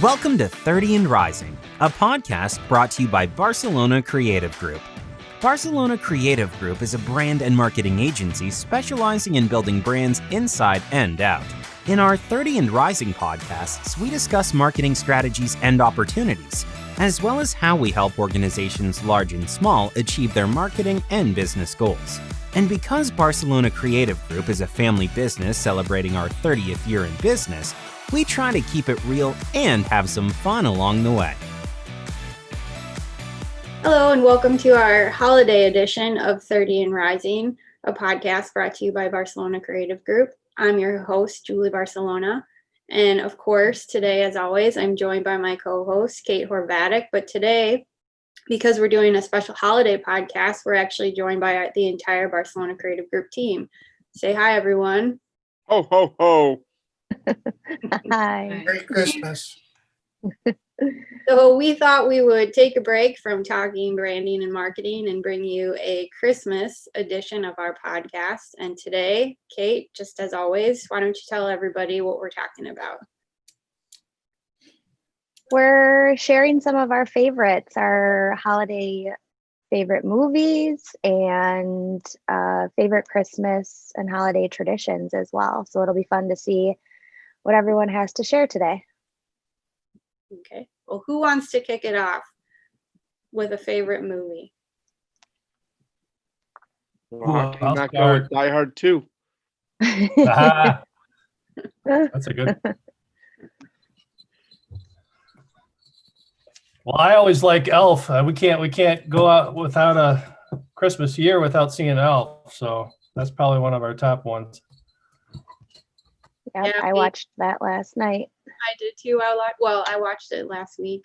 Welcome to 30 and Rising, a podcast brought to you by Barcelona Creative Group. Barcelona Creative Group is a brand and marketing agency specializing in building brands inside and out. In our 30 and Rising podcasts, we discuss marketing strategies and opportunities, as well as how we help organizations large and small achieve their marketing and business goals. And because Barcelona Creative Group is a family business celebrating our 30th year in business, we try to keep it real and have some fun along the way. Hello and welcome to our holiday edition of 30 and Rising, a podcast brought to you by Barcelona Creative Group. I'm your host, Julie Barcelona. And of course, today, as always, I'm joined by my co-host, Kate Horvatic. But today, because we're doing a special holiday podcast, we're actually joined by the entire Barcelona Creative Group team. Say hi, everyone. Ho, ho, ho. Hi. Merry Christmas. So we thought we would take a break from talking branding and marketing and bring you a Christmas edition of our podcast. And today, Kate, just as always, why don't you tell everybody what we're talking about? We're sharing some of our favorites, our holiday favorite movies and favorite Christmas and holiday traditions as well. So it'll be fun to see what everyone has to share today. Okay. Well, who wants to kick it off with a favorite movie? Well, I'm not going with Die Hard 2. That's a good. Well, I always like Elf. We can't go out without a Christmas year without seeing Elf. So that's probably one of our top ones. Yep, Yeah, I watched that last night. I did too. I watched it last week.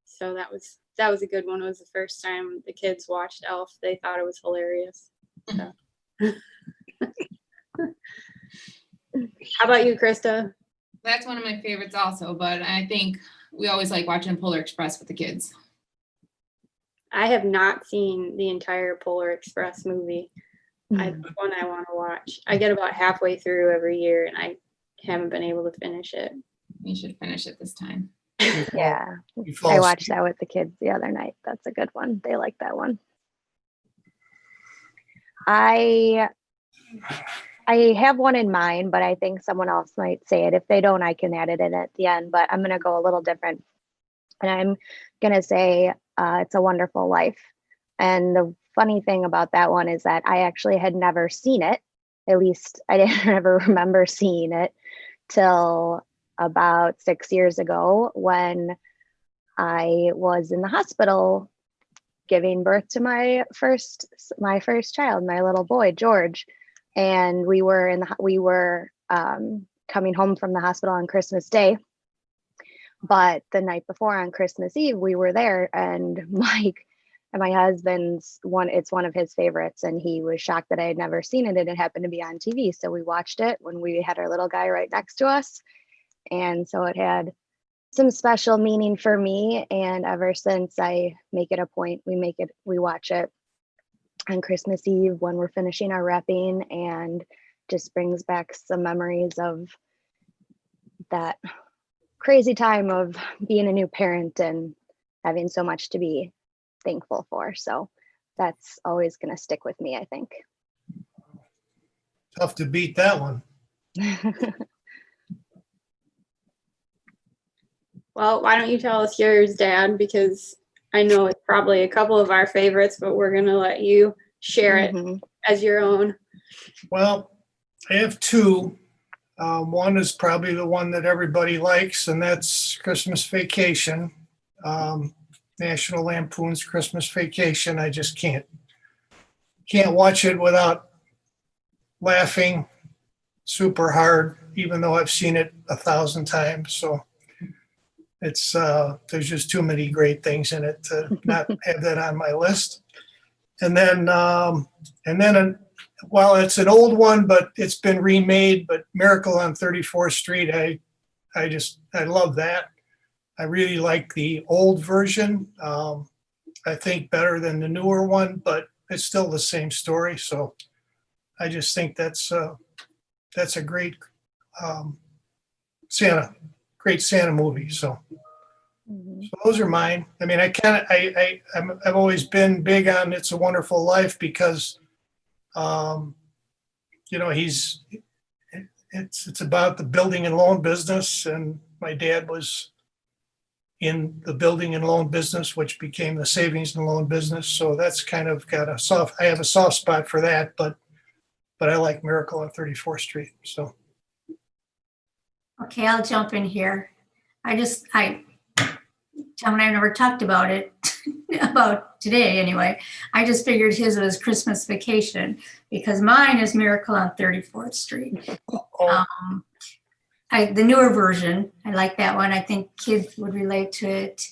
So that was a good one. It was the first time the kids watched Elf. They thought it was hilarious. So. How about you, Krista? That's one of my favorites also, but I think we always like watching Polar Express with the kids. I have not seen the entire Polar Express movie. It's one I want to watch. I get about halfway through every year and I haven't been able to finish it. You should finish it this time. Yeah, I watched that with the kids the other night. That's a good one. They like that one. I have one in mind, but I think someone else might say it. If they don't, I can add it in at the end, but I'm going to go a little different. And I'm going to say It's a Wonderful Life. And the funny thing about that one is that I actually had never seen it. At least I didn't ever remember seeing it till about 6 years ago when I was in the hospital giving birth to my first child, my little boy, George. And we were coming home from the hospital on Christmas Day. But the night before on Christmas Eve, we were there, and my husband's it's one of his favorites, and he was shocked that I had never seen it, and it happened to be on TV. So we watched it when we had our little guy right next to us. And so it had some special meaning for me. And ever since, I make it a point, we watch it on Christmas Eve when we're finishing our wrapping, and just brings back some memories of that crazy time of being a new parent and having so much to be thankful for. So that's always going to stick with me, I think. Tough to beat that one. Well, why don't you tell us yours, Dad? Because I know it's probably a couple of our favorites, but we're going to let you share it as your own. Well, I have two. One is probably the one that everybody likes, and that's Christmas Vacation. National Lampoon's Christmas Vacation. I just can't watch it without laughing super hard, even though I've seen it 1,000 times. So it's there's just too many great things in it to not have that on my list. And then while it's an old one, but it's been remade, but Miracle on 34th Street, I love that. I really like the old version. I think better than the newer one, but it's still the same story. So I just think that's a great Santa great Santa movie. So, Mhm. so those are mine. I mean, I've always been big on It's a Wonderful Life because, you know, it's about the building and loan business, and my dad was in the building and loan business, which became the savings and loan business. So that's kind of got I have a soft spot for that, but I like Miracle on 34th Street. So. Okay, I'll jump in here. Tom and I never talked about it, about today anyway. I just figured his was Christmas Vacation because mine is Miracle on 34th Street. Oh, The newer version, I like that one. I think kids would relate to it.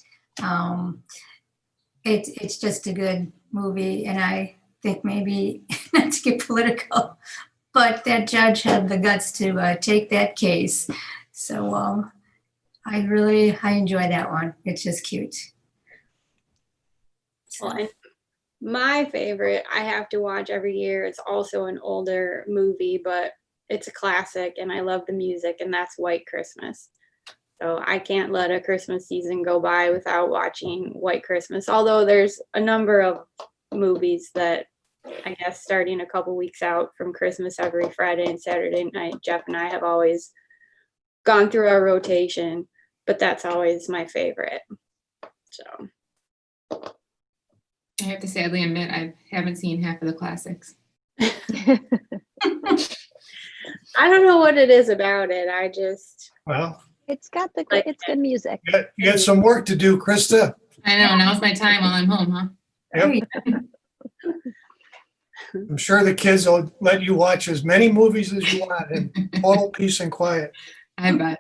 It's just a good movie, and I think maybe, not to get political, but that judge had the guts to take that case. So I enjoy that one. It's just cute. Well, and my favorite, I have to watch every year. It's also an older movie, but it's a classic and I love the music, and that's White Christmas. So I can't let a Christmas season go by without watching White Christmas. Although there's a number of movies that I guess starting a couple weeks out from Christmas every Friday and Saturday night, Jeff and I have always gone through our rotation, but that's always my favorite. So I have to sadly admit, I haven't seen half of the classics. I don't know what it is about it. I just, well, It's good music. you got some work to do, Krista. I know, now's my time while I'm home, huh? Yep. I'm sure the kids will let you watch as many movies as you want in total peace and quiet. I bet.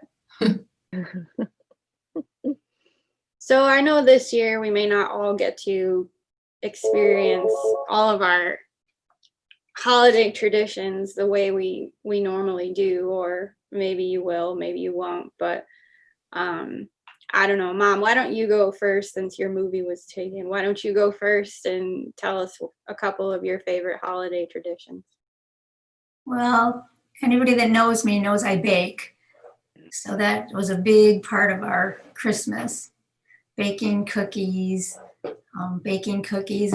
so I know this year we may not all get to experience all of our holiday traditions the way we normally do, or maybe you will, maybe you won't, but I don't know. Mom, why don't you go first since your movie was taken? Why don't you go first and tell us a couple of your favorite holiday traditions? Well, anybody that knows me knows I bake. So that was a big part of our Christmas. Baking cookies and baking cookies.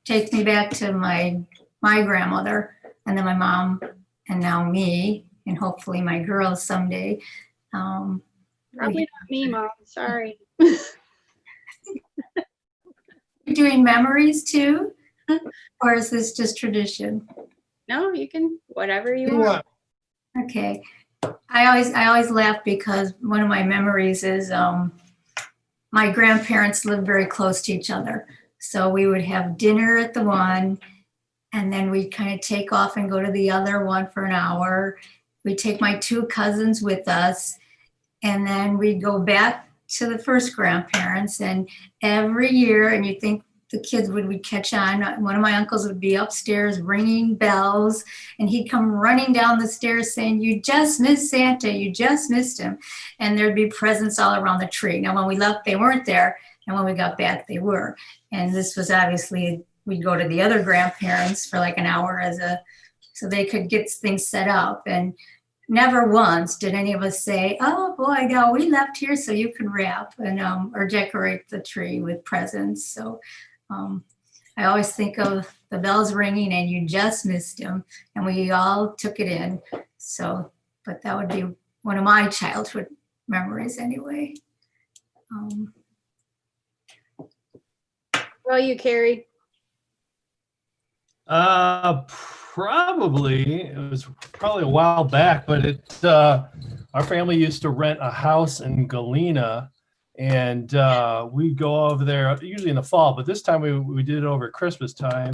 Takes me back to my grandmother, and then my mom, and now me, and hopefully my girls someday. Probably not me, Mom. Sorry. You're doing memories too? Or is this just tradition? No, you can, whatever you You want. want? Okay. I always laugh because one of my memories is my grandparents lived very close to each other. So we would have dinner at the one, and then we'd kind of take off and go to the other one for an hour. We'd take my two cousins with us, and then we'd go back to the first grandparents. And every year, and you'd think the kids would catch on, one of my uncles would be upstairs ringing bells, and he'd come running down the stairs saying, "You just missed Santa, you just missed him." And there'd be presents all around the tree. Now, when we left, they weren't there, and when we got back, they were. And this was obviously, we'd go to the other grandparents for like an hour so they could get things set up. And never once did any of us say, "Oh boy, no, we left here so you can wrap and or decorate the tree with presents." So I always think of the bells ringing and you just missed them, and we all took it in. So, but that would be one of my childhood memories anyway. Well, you, Carrie. Probably it was probably a while back, but our family used to rent a house in Galena, and we'd go over there usually in the fall, but this time we did it over Christmas time,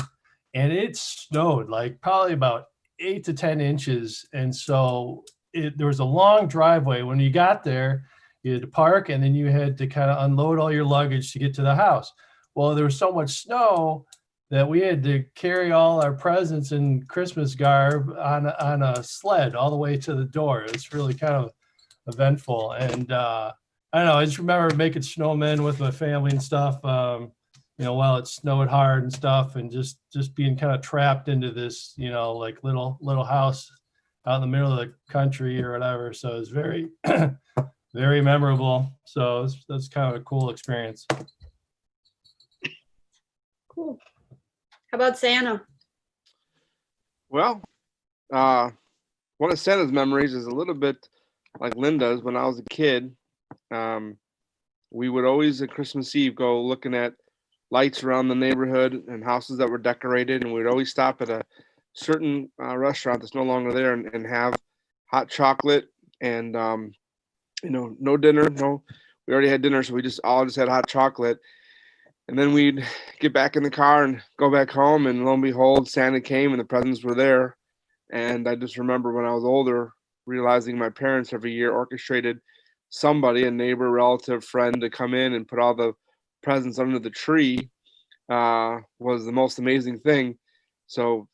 and it snowed like probably about 8 to 10 inches. And so there was a long driveway. When you got there, you had to park, and then you had to kind of unload all your luggage to get to the house. Well, there was so much snow that we had to carry all our presents and Christmas garb on a sled all the way to the door. It's really kind of eventful. And I don't know, I just remember making snowmen with my family and stuff, while it snowed hard and stuff, and just being kind of trapped into this, like little house out in the middle of the country or whatever. So it's very, very memorable. So that's kind of a cool experience. Cool. How about Santa? Well, one of Santa's memories is a little bit like Linda's. When I was a kid, we would always at Christmas Eve go looking at lights around the neighborhood and houses that were decorated, and we'd always stop at a certain restaurant that's no longer there and have hot chocolate and no dinner. No, we already had dinner, so we just had hot chocolate. And then we'd get back in the car and go back home, and lo and behold, Santa came and the presents were there. And I just remember when I was older, realizing my parents every year orchestrated somebody, a neighbor, relative, friend, to come in and put all the presents under the tree was the most amazing thing. So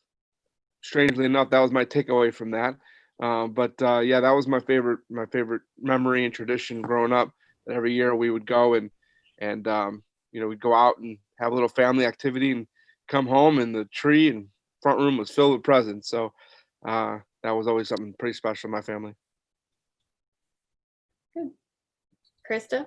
strangely enough, that was my takeaway from that. But yeah, that was my favorite memory and tradition growing up. That every year we would go and we'd go out and have a little family activity and come home, and the tree and front room was filled with presents. So that was always something pretty special in my family. Good. Krista?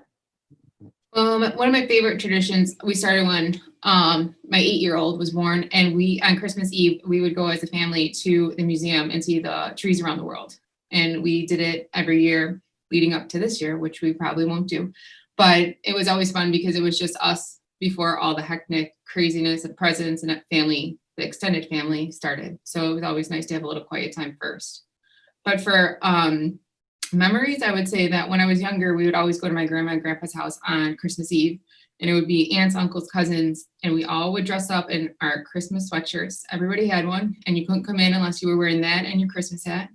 One of my favorite traditions, we started when my 8-year-old was born, and on Christmas Eve, we would go as a family to the museum and see the trees around the world. And we did it every year leading up to this year, which we probably won't do. But it was always fun because it was just us before all the hectic craziness of presents and family, the extended family started. So it was always nice to have a little quiet time first. But for memories, I would say that when I was younger, we would always go to my grandma and grandpa's house on Christmas Eve, and it would be aunts, uncles, cousins, and we all would dress up in our Christmas sweatshirts. Everybody had one, and you couldn't come in unless you were wearing that and your Christmas hat.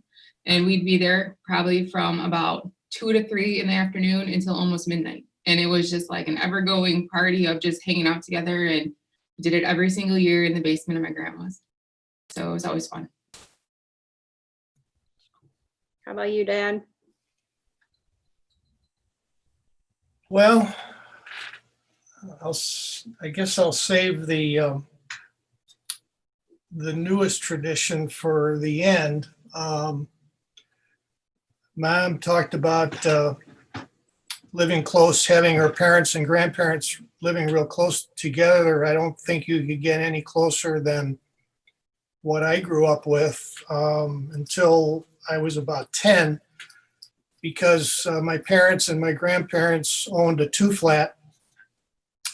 And we'd be there probably from about 2 to 3 in the afternoon until almost midnight. And it was just like an ever-going party of just hanging out together, and we did it every single year in the basement of my grandma's. So it was always fun. How about you, Dad? Well, I guess I'll save the newest tradition for the end. Mom talked about living close, having her parents and grandparents living real close together. I don't think you could get any closer than what I grew up with until I was about 10, because my parents and my grandparents owned a 2-flat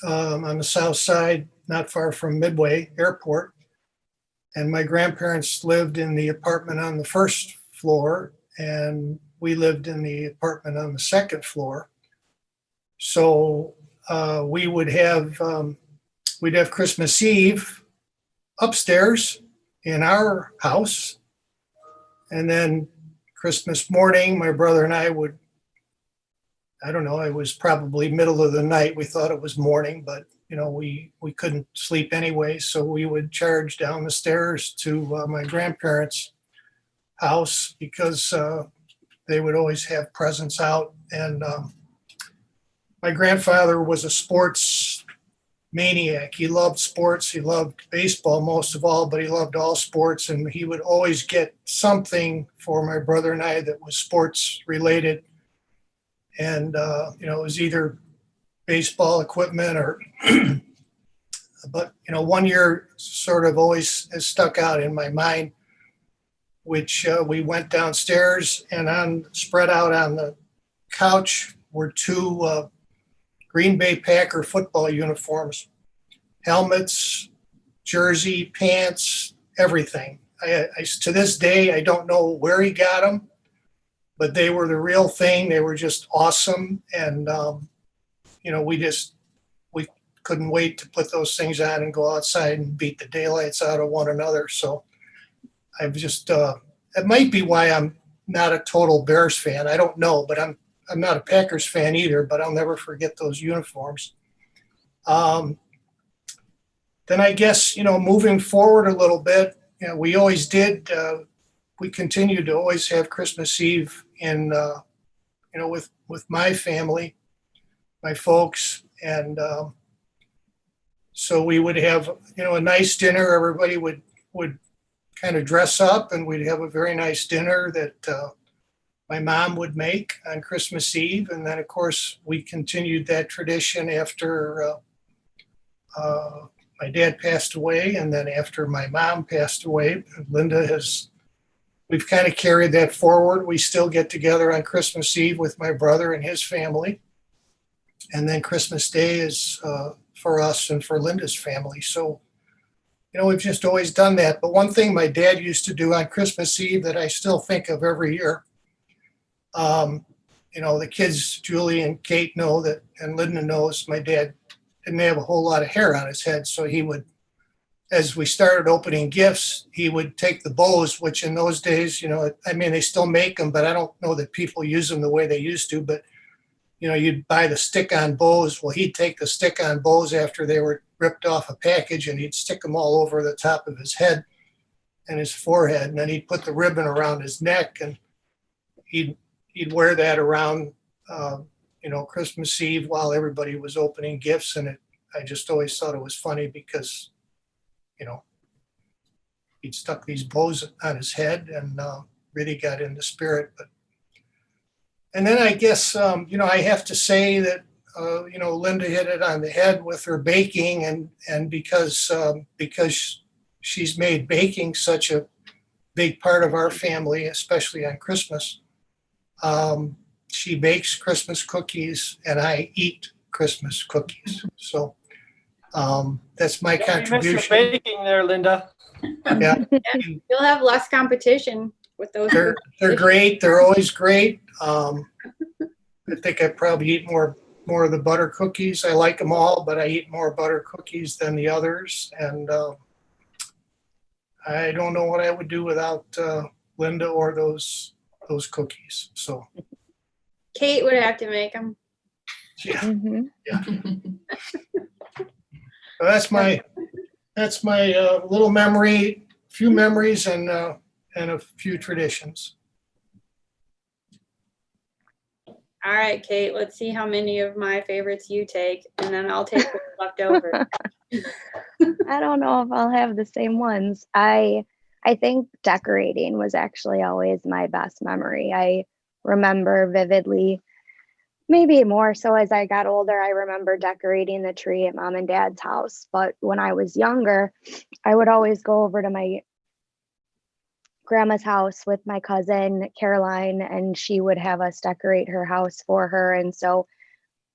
on the south side, not far from Midway Airport. And my grandparents lived in the apartment on the first floor, and we lived in the apartment on the second floor. So we'd have Christmas Eve upstairs in our house, and then Christmas morning, my brother and I would, I don't know, it was probably middle of the night. We thought it was morning, but we couldn't sleep anyway. So we would charge down the stairs to my grandparents' house, because they would always have presents out. And my grandfather was a sports maniac. He loved sports. He loved baseball most of all, but he loved all sports. And he would always get something for my brother and I that was sports related. And, it was either baseball equipment or, but, one year sort of always has stuck out in my mind, which we went downstairs, and spread out on the couch were 2 Green Bay Packer football uniforms, helmets, jersey, pants, everything. I to this day, I don't know where he got them, but they were the real thing. They were just awesome. And, we couldn't wait to put those things on and go outside and beat the daylights out of one another. So I've just, it might be why I'm not a total Bears fan. I don't know, but I'm not a Packers fan either, but I'll never forget those uniforms. Then I guess, moving forward a little bit, we always did, we continued to always have Christmas Eve in, with my family, my folks. And so we would have, a nice dinner. Everybody would kind of dress up and we'd have a very nice dinner that my mom would make on Christmas Eve. And then, of course, we continued that tradition after my dad passed away, and then after my mom passed away. We've kind of carried that forward. We still get together on Christmas Eve with my brother and his family. And then Christmas Day is for us and for Linda's family. So, we've just always done that. But one thing my dad used to do on Christmas Eve that I still think of every year, the kids, Julie and Kate know that, and Linda knows, my dad didn't have a whole lot of hair on his head. So he would, as we started opening gifts, he would take the bows, which in those days, they still make them, but I don't know that people use them the way they used to. But, you'd buy the stick-on bows. Well, he'd take the stick-on bows after they were ripped off a package, and he'd stick them all over the top of his head and his forehead. And then he'd put the ribbon around his neck, and he'd wear that around, Christmas Eve while everybody was opening gifts. And I just always thought it was funny because, he'd stuck these bows on his head and really got in the spirit. And then I guess, I have to say that, Linda hit it on the head with her baking, and because she's made baking such a big part of our family, especially on Christmas. She bakes Christmas cookies and I eat Christmas cookies. So that's my contribution. Baking there, Linda. Yeah. You'll have less competition with those. They're great. They're always great. I think I probably eat more of the butter cookies. I like them all, but I eat more butter cookies than the others. And I don't know what I would do without Linda or those cookies. So Kate would have to make them. yeah. Mhm. Yeah. So that's my little memory, few memories and a few traditions. All right, Kate, let's see how many of my favorites you take, and then I'll take what's left over. I don't know if I'll have the same ones. I think decorating was actually always my best memory. I remember vividly, maybe more so as I got older, I remember decorating the tree at mom and dad's house. But when I was younger, I would always go over to my grandma's house with my cousin Caroline, and she would have us decorate her house for her. And so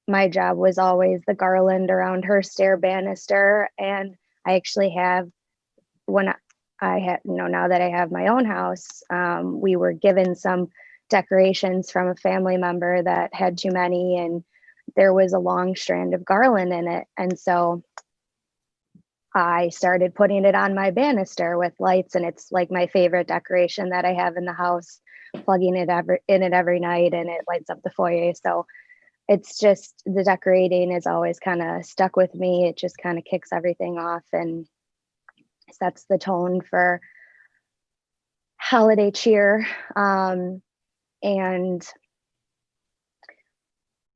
my job was always the garland around her stair banister. And I actually have, when I had, now that I have my own house, we were given some decorations from a family member that had too many, and there was a long strand of garland in it. And so I started putting it on my banister with lights, and it's like my favorite decoration that I have in the house, plugging it in it every night, and it lights up the foyer. So it's just, the decorating is always kind of stuck with me. It just kind of kicks everything off and sets the tone for holiday cheer. And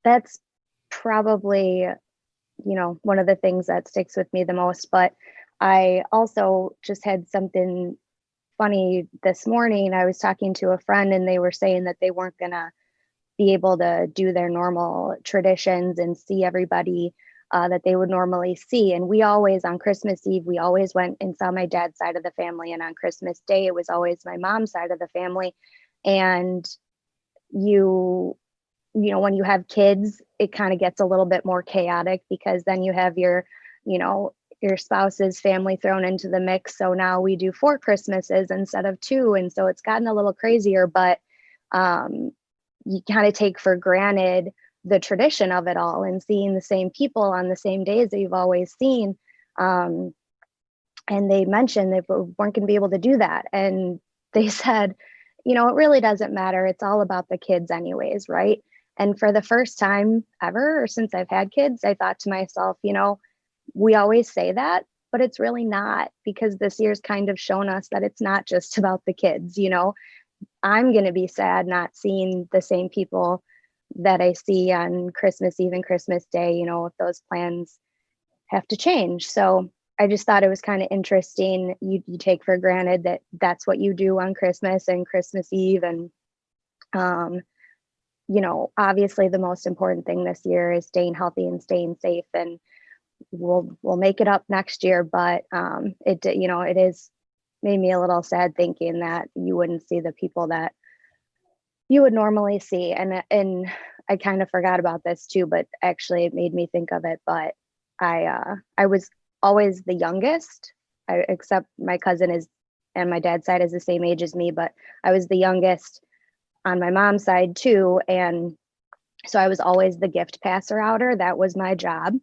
that's probably, one of the things that sticks with me the most. But I also just had something funny this morning. I was talking to a friend, and they were saying that they weren't going to be able to do their normal traditions and see everybody that they would normally see. And we always, on Christmas Eve, we always went and saw my dad's side of the family. And on Christmas Day, it was always my mom's side of the family. And when you have kids, it kind of gets a little bit more chaotic, because then you have your spouse's family thrown into the mix. So now we do 4 Christmases instead of 2. And so it's gotten a little crazier, but you kind of take for granted the tradition of it all and seeing the same people on the same days that you've always seen. And they mentioned they weren't going to be able to do that. And they said, it really doesn't matter. It's all about the kids anyways, right? And for the first time ever, or since I've had kids, I thought to myself, we always say that, but it's really not, because this year's kind of shown us that it's not just about the kids. I'm going to be sad not seeing the same people that I see on Christmas Eve and Christmas Day, if those plans have to change. So I just thought it was kind of interesting. You take for granted that that's what you do on Christmas and Christmas Eve. And, obviously the most important thing this year is staying healthy and staying safe. And we'll make it up next year. But it is made me a little sad thinking that you wouldn't see the people that you would normally see. And I kind of forgot about this too, but actually it made me think of it. But I was always the youngest, except my cousin and my dad's side is the same age as me, but I was the youngest on my mom's side too. And so I was always the gift passer outer. That was my job.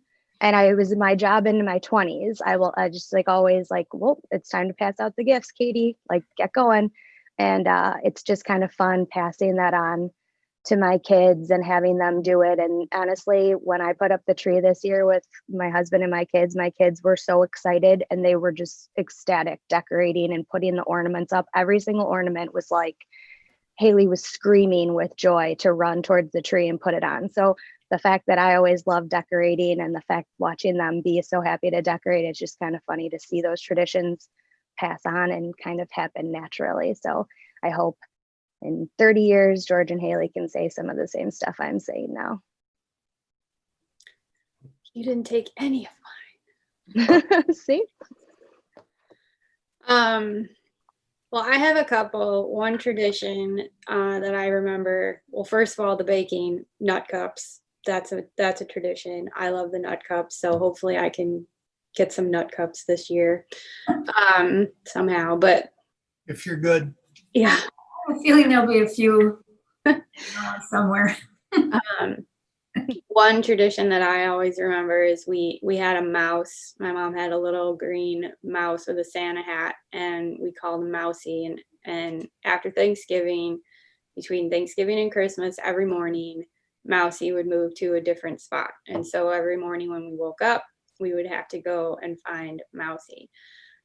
And it was my job in my 20s. I just always well, it's time to pass out the gifts, Katie, get going. And it's just kind of fun passing that on to my kids and having them do it. And honestly, when I put up the tree this year with my husband and my kids were so excited and they were just ecstatic decorating and putting the ornaments up. Every single ornament was Haley was screaming with joy to run towards the tree and put it on. So the fact that I always love decorating and the fact watching them be so happy to decorate, it's just kind of funny to see those traditions pass on and kind of happen naturally. So I hope in 30 years, George and Haley can say some of the same stuff I'm saying now. You didn't take any of mine. See? Well, I have a couple. One tradition that I remember. Well, first of all, the baking nut cups. That's a tradition. I love the nut cups, so hopefully I can get some nut cups this year somehow. But If you're good. yeah. I have a feeling there'll be a few somewhere. One tradition that I always remember is we had a mouse. My mom had a little green mouse with a Santa hat, and we called him Mousy. And after Thanksgiving, between Thanksgiving and Christmas, every morning, Mousy would move to a different spot. And so every morning when we woke up, we would have to go and find Mousy.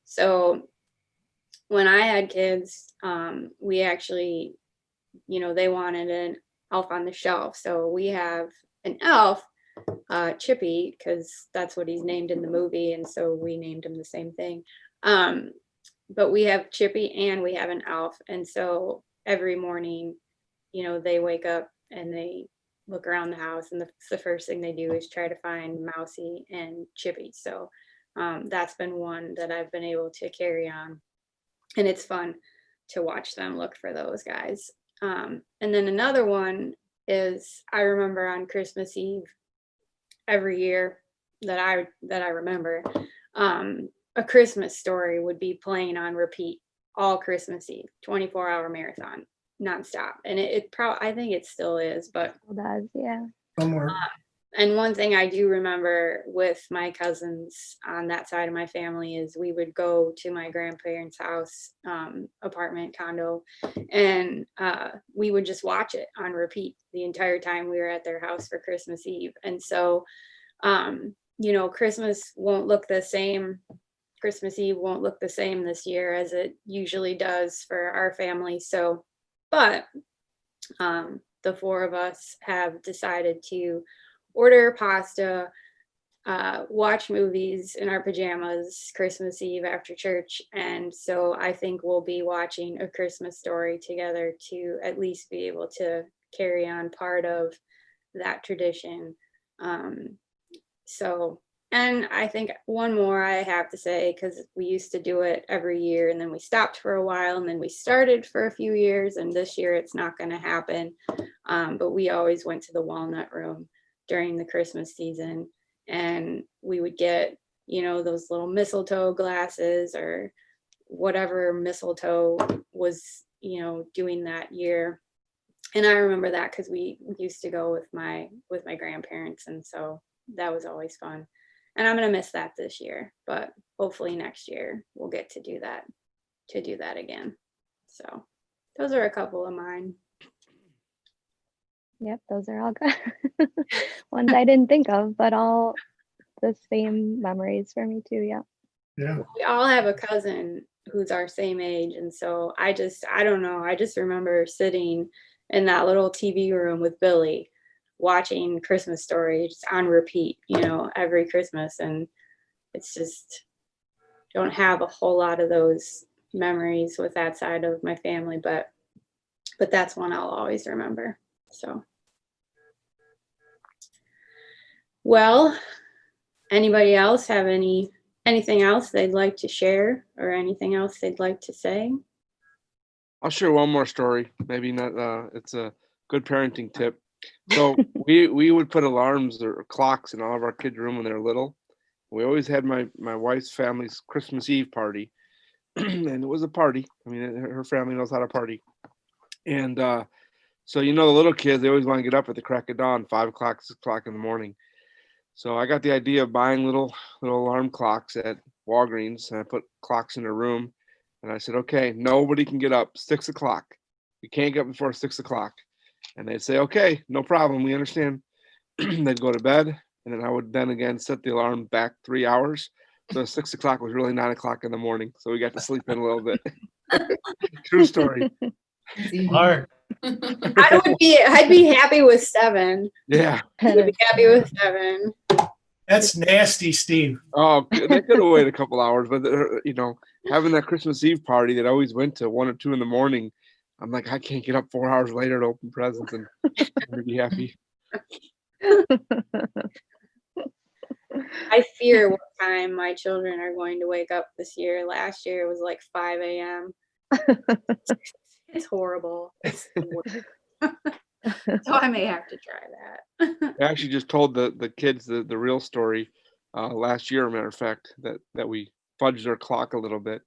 So when I had kids, we actually, they wanted an elf on the shelf. So we have an elf, Chippy, because that's what he's named in the movie. And so we named him the same thing. But we have Chippy and we have an elf. And so every morning, they wake up and they look around the house, and the first thing they do is try to find Mousy and Chippy. So that's been one that I've been able to carry on. And it's fun to watch them look for those guys. And then another one is, I remember on Christmas Eve every year that I remember, A Christmas Story would be playing on repeat all Christmas Eve, 24-hour marathon, nonstop. And I think it still is, but It does, yeah. Somewhere. and one thing I do remember with my cousins on that side of my family is we would go to my grandparents' house, apartment, condo, and we would just watch it on repeat the entire time we were at their house for Christmas Eve. And so, Christmas won't look the same. Christmas Eve won't look the same this year as it usually does for our family. So, but the four of us have decided to order pasta, watch movies in our pajamas Christmas Eve after church. And so I think we'll be watching A Christmas Story together to at least be able to carry on part of that tradition. And I think one more I have to say, because we used to do it every year and then we stopped for a while and then we started for a few years, and this year it's not going to happen. But we always went to the Walnut Room during the Christmas season, and we would get, those little mistletoe glasses or whatever mistletoe was, doing that year. And I remember that because we used to go with my grandparents, and so that was always fun. And I'm going to miss that this year, but hopefully next year we'll get to do that again. So those are a couple of mine. Yep, those are all good. Ones I didn't think of, but all the same memories for me too. Yeah. Yeah. We all have a cousin who's our same age. And so I don't know. I just remember sitting in that little TV room with Billy watching Christmas Story just on repeat, every Christmas. And it's just, don't have a whole lot of those memories with that side of my family, but that's one I'll always remember. So, well, anybody else have anything else they'd like to share or anything else they'd like to say? I'll share one more story. Maybe not. It's a good parenting tip. So we would put alarms or clocks in all of our kids' room when they were little. We always had my wife's family's Christmas Eve party, and it was a party. I mean, her family knows how to party, and so the little kids, they always want to get up at the crack of dawn, 5 o'clock, 6 o'clock in the morning. So I got the idea of buying little alarm clocks at Walgreens, and I put clocks in a room, and I said, okay, nobody can get up 6 o'clock. You can't get up before 6 o'clock. And they'd say, okay, no problem, we understand. They'd go to bed, and then I would then again set the alarm back 3 hours. So 6 o'clock was really 9 o'clock in the morning. So we got to sleep in a little bit. True story. Mark. I'd be happy with 7. Yeah. I'd be happy with 7. That's nasty, Steve. Oh, they could have waited a couple hours, but having that Christmas Eve party that I always went to 1 or 2 in the morning, I'm like, I can't get up 4 hours later to open presents and be happy. I fear what time my children are going to wake up this year. Last year it was like 5 a.m. It's horrible. It's the worst. So I may have to try that. I actually just told the kids the real story last year, matter of fact, that we fudged their clock a little bit.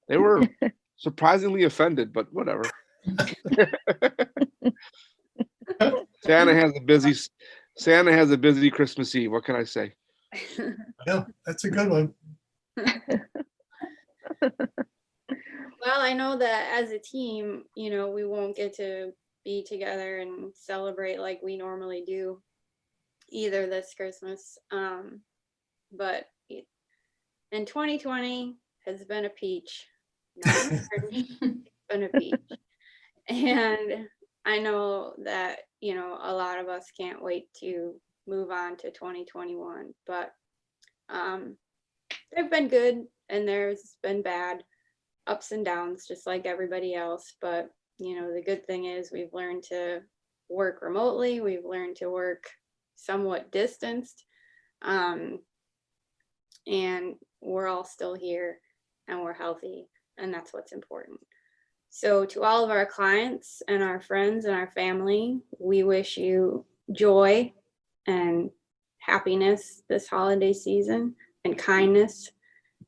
They were surprisingly offended, but whatever. Santa has a busy Christmas Eve. What can I say? Yeah, that's a good one. Well, I know that as a team, we won't get to be together and celebrate like we normally do either this Christmas. But in 2020 has been a peach. It's been a peach. And I know that, a lot of us can't wait to move on to 2021, but they've been good and there's been bad ups and downs, just like everybody else. But, the good thing is we've learned to work remotely. We've learned to work somewhat distanced. And we're all still here and we're healthy. And that's what's important. So to all of our clients and our friends and our family, we wish you joy and happiness this holiday season and kindness.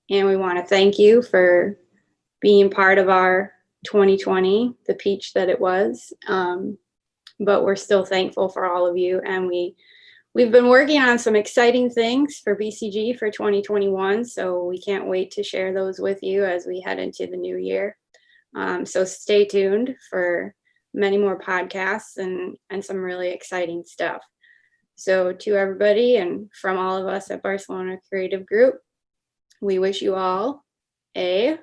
And we want to thank you for being part of our 2020, the peach that it was. But we're still thankful for all of you. And we've been working on some exciting things for BCG for 2021. So we can't wait to share those with you as we head into the new year. So stay tuned for many more podcasts and some really exciting stuff. So to everybody and from all of us at Barcelona Creative Group, we wish you all a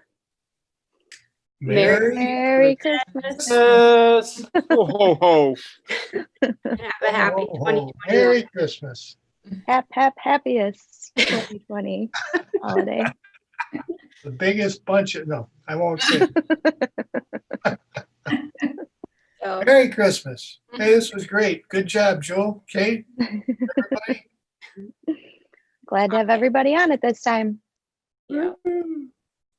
Merry Christmas. Yes. Ho, ho, ho. and have a happy Oh, 2021. Merry Christmas. Happiest 2020 holiday. The biggest bunch of, no, I won't say. So, Merry Christmas. Hey, this was great. Good job, Joel, Kate, everybody. Glad to have everybody on at this time. yeah.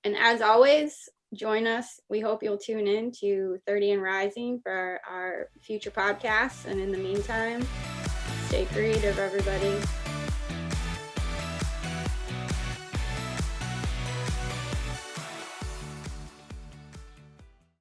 And as always, join us. We hope you'll tune in to 30 and Rising for our future podcasts. And in the meantime, stay creative, everybody.